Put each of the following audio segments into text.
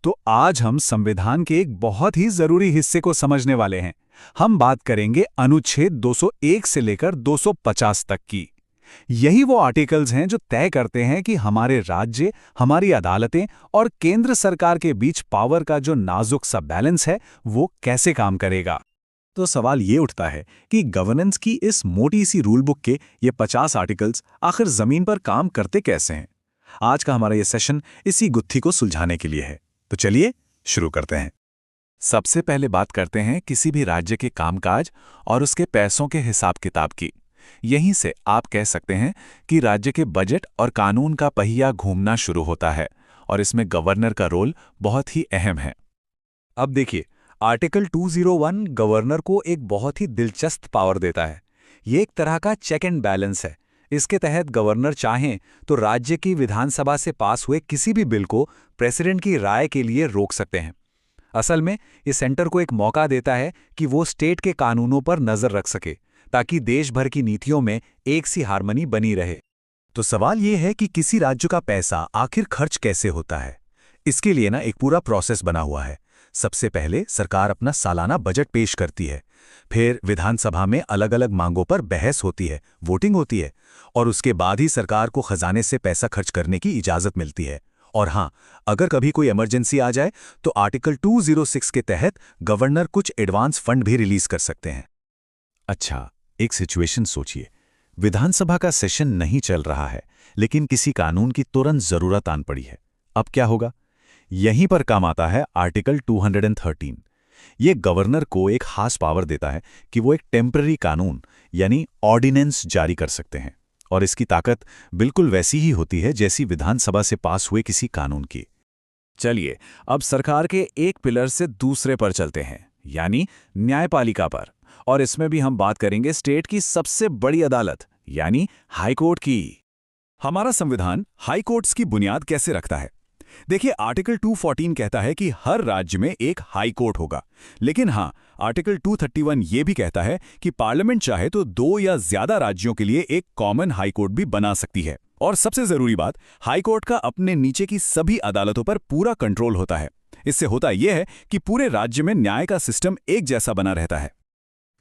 तो आज हम संविधान के एक बहुत ही जरूरी हिस्से को समझने वाले हैं। हम बात करेंगे अनुच्छेद 201 से लेकर 250 तक की। यही वो आर्टिकल्स हैं जो तय करते हैं कि हमारे राज्य, हमारी अदालतें और केंद्र सरकार के बीच पावर का जो नाजुक सा बैलेंस है, वो कैसे काम करेगा। तो सवाल ये उठता है कि गवर्नेंस की इस मोटी सी रूल बुक के ये 50 आर्टिकल्स आखिर जमीन पर काम करते कैसे हैं। आज का हमारा ये सेशन इसी गुत्थी को सुलझाने के लिए है। तो चलिए शुरू करते हैं। सबसे पहले बात करते हैं किसी भी राज्य के कामकाज और उसके पैसों के हिसाब किताब की। यहीं से आप कह सकते हैं कि राज्य के बजट और कानून का पहिया घूमना शुरू होता है, और इसमें गवर्नर का रोल बहुत ही अहम है। अब देखिए, आर्टिकल 201 गवर्नर को एक बहुत ही दिलचस्प पावर देता है। ये एक तरह का चेक एंड बैलेंस है। इसके तहत गवर्नर चाहें तो राज्य की विधानसभा से पास हुए किसी भी बिल को प्रेसिडेंट की राय के लिए रोक सकते हैं। असल में ये सेंटर को एक मौका देता है कि वो स्टेट के कानूनों पर नजर रख सके, ताकि देश भर की नीतियों में एक सी हार्मनी बनी रहे। तो सवाल ये है कि किसी राज्य का पैसा आखिर खर्च कैसे होता है। इसके लिए एक पूरा प्रोसेस बना हुआ है। सबसे पहले सरकार अपना सालाना बजट पेश करती है, फिर विधानसभा में अलग अलग मांगों पर बहस होती है, वोटिंग होती है, और उसके बाद ही सरकार को खजाने से पैसा खर्च करने की इजाजत मिलती है। और हाँ, अगर कभी कोई इमरजेंसी आ जाए तो आर्टिकल 206 के तहत गवर्नर कुछ एडवांस फंड भी रिलीज कर सकते हैं। अच्छा, एक सिचुएशन सोचिए। विधानसभा का सेशन नहीं चल रहा है, लेकिन किसी कानून की तुरंत जरूरत आन पड़ी है। अब क्या होगा? यहीं पर काम आता है आर्टिकल 213। ये गवर्नर को एक खास पावर देता है कि वो एक टेम्पररी कानून यानी ऑर्डिनेंस जारी कर सकते हैं, और इसकी ताकत बिल्कुल वैसी ही होती है जैसी विधानसभा से पास हुए किसी कानून की। चलिए, अब सरकार के एक पिलर से दूसरे पर चलते हैं, यानी न्यायपालिका पर। और इसमें भी हम बात करेंगे स्टेट की सबसे बड़ी अदालत यानी हाई कोर्ट की। हमारा संविधान हाई कोर्ट्स की बुनियाद कैसे रखता है? देखिए, आर्टिकल 214 कहता है कि हर राज्य में एक हाई कोर्ट होगा। लेकिन हाँ, आर्टिकल 231 ये भी कहता है कि पार्लियामेंट चाहे तो 2 या ज्यादा राज्यों के लिए एक कॉमन हाई कोर्ट भी बना सकती है। और सबसे जरूरी बात, हाई कोर्ट का अपने नीचे की सभी अदालतों पर पूरा कंट्रोल होता है। इससे होता यह है कि पूरे राज्य में न्याय का सिस्टम एक जैसा बना रहता है।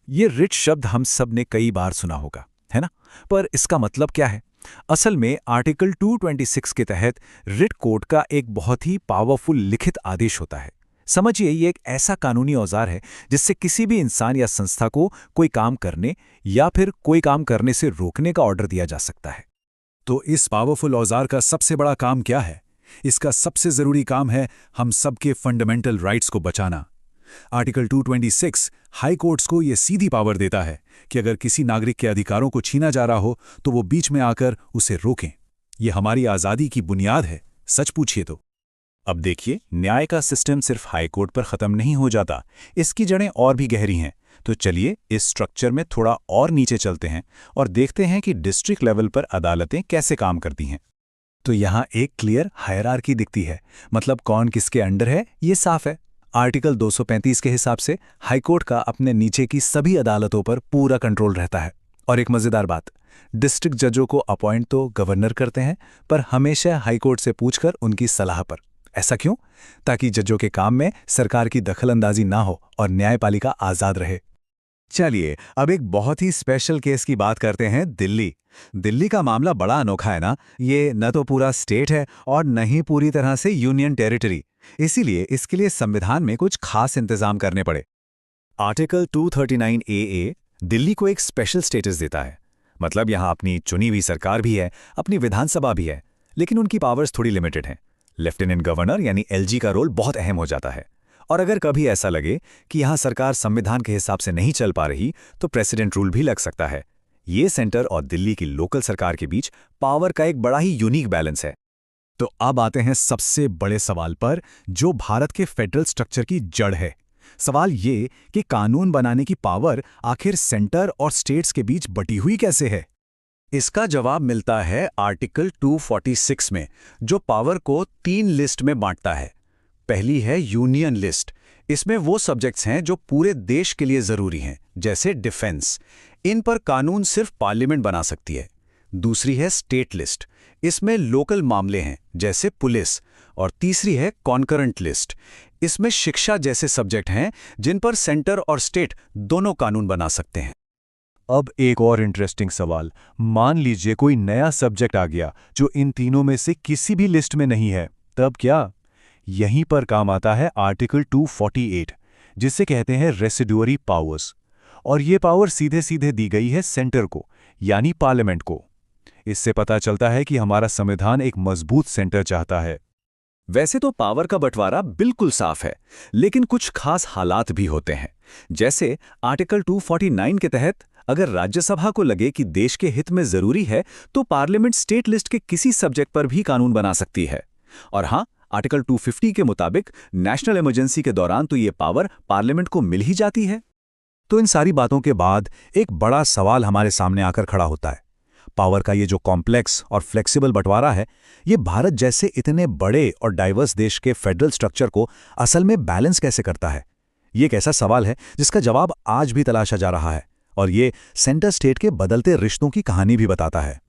ये रिट शब्द हम सब ने कई बार सुना होगा, है ना? पर इसका मतलब क्या है? असल में आर्टिकल 226 के तहत रिट कोर्ट का एक बहुत ही पावरफुल लिखित आदेश होता है। समझिए, ये एक ऐसा कानूनी औजार है जिससे किसी भी इंसान या संस्था को कोई काम करने या फिर कोई काम करने से रोकने का ऑर्डर दिया जा सकता है। तो इस पावरफुल औजार का सबसे बड़ा काम क्या है? इसका सबसे जरूरी काम है हम सबके फंडामेंटल राइट्स को बचाना। आर्टिकल 226 हाई कोर्ट्स को यह सीधी पावर देता है कि अगर किसी नागरिक के अधिकारों को छीना जा रहा हो तो वो बीच में आकर उसे रोकें। यह हमारी आज़ादी की बुनियाद है, सच पूछिए तो। अब देखिए, न्याय का सिस्टम सिर्फ हाई कोर्ट पर खत्म नहीं हो जाता, इसकी जड़ें और भी गहरी हैं। तो चलिए इस स्ट्रक्चर में थोड़ा और नीचे चलते हैं और देखते हैं कि डिस्ट्रिक्ट लेवल पर अदालतें कैसे काम करती हैं। तो यहाँ एक क्लियर हायरार्की दिखती है, मतलब कौन किसके अंडर है ये साफ है। आर्टिकल 235 के हिसाब से हाईकोर्ट का अपने नीचे की सभी अदालतों पर पूरा कंट्रोल रहता है। और एक मजेदार बात, डिस्ट्रिक्ट जजों को अपॉइंट तो गवर्नर करते हैं, पर हमेशा हाईकोर्ट से पूछकर उनकी सलाह पर। ऐसा क्यों? ताकि जजों के काम में सरकार की दखलंदाजी ना हो और न्यायपालिका आजाद रहे। चलिए, अब एक बहुत ही स्पेशल केस की बात करते हैं, दिल्ली। दिल्ली का मामला बड़ा अनोखा है ना। ये न तो पूरा स्टेट है और न ही पूरी तरह से यूनियन टेरिटरी। इसीलिए इसके लिए संविधान में कुछ खास इंतजाम करने पड़े। आर्टिकल 239 AA दिल्ली को एक स्पेशल स्टेटस देता है। मतलब यहाँ अपनी चुनी हुई सरकार भी है, अपनी विधानसभा भी है, लेकिन उनकी पावर्स थोड़ी लिमिटेड हैं। लेफ्टिनेंट गवर्नर यानी LG का रोल बहुत अहम हो जाता है। और अगर कभी ऐसा लगे कि यहाँ सरकार संविधान के हिसाब से नहीं चल पा रही, तो प्रेसिडेंट रूल भी लग सकता है। ये सेंटर और दिल्ली की लोकल सरकार के बीच पावर का एक बड़ा ही यूनिक बैलेंस है। तो अब आते हैं सबसे बड़े सवाल पर, जो भारत के फेडरल स्ट्रक्चर की जड़ है। सवाल ये कि कानून बनाने की पावर आखिर सेंटर और स्टेट्स के बीच बटी हुई कैसे है। इसका जवाब मिलता है आर्टिकल 246 में, जो पावर को 3 लिस्ट में बांटता है। पहली है यूनियन लिस्ट। इसमें वो सब्जेक्ट्स हैं जो पूरे देश के लिए जरूरी हैं, जैसे डिफेंस। इन पर कानून सिर्फ पार्लियामेंट बना सकती है। दूसरी है स्टेट लिस्ट, इसमें लोकल मामले हैं जैसे पुलिस। और तीसरी है कॉन्करेंट लिस्ट, इसमें शिक्षा जैसे सब्जेक्ट हैं जिन पर सेंटर और स्टेट दोनों कानून बना सकते हैं। अब एक और इंटरेस्टिंग सवाल, मान लीजिए कोई नया सब्जेक्ट आ गया जो इन तीनों में से किसी भी लिस्ट में नहीं है, तब क्या? यहीं पर काम आता है आर्टिकल 248, जिसे कहते हैं रेसिडुअरी पावर्स। और ये पावर सीधे सीधे दी गई है सेंटर को, यानी पार्लियामेंट को। इससे पता चलता है कि हमारा संविधान एक मजबूत सेंटर चाहता है। वैसे तो पावर का बंटवारा बिल्कुल साफ है, लेकिन कुछ खास हालात भी होते हैं। जैसे आर्टिकल 249 के तहत अगर राज्यसभा को लगे कि देश के हित में जरूरी है तो पार्लियामेंट स्टेट लिस्ट के किसी सब्जेक्ट पर भी कानून बना सकती है। और हाँ, आर्टिकल 250 के मुताबिक नेशनल इमरजेंसी के दौरान तो ये पावर पार्लियामेंट को मिल ही जाती है। तो इन सारी बातों के बाद एक बड़ा सवाल हमारे सामने आकर खड़ा होता है। पावर का ये जो कॉम्प्लेक्स और फ्लेक्सिबल बंटवारा है, ये भारत जैसे इतने बड़े और डाइवर्स देश के फेडरल स्ट्रक्चर को असल में बैलेंस कैसे करता है? ये एक ऐसा सवाल है जिसका जवाब आज भी तलाशा जा रहा है, और ये सेंटर स्टेट के बदलते रिश्तों की कहानी भी बताता है।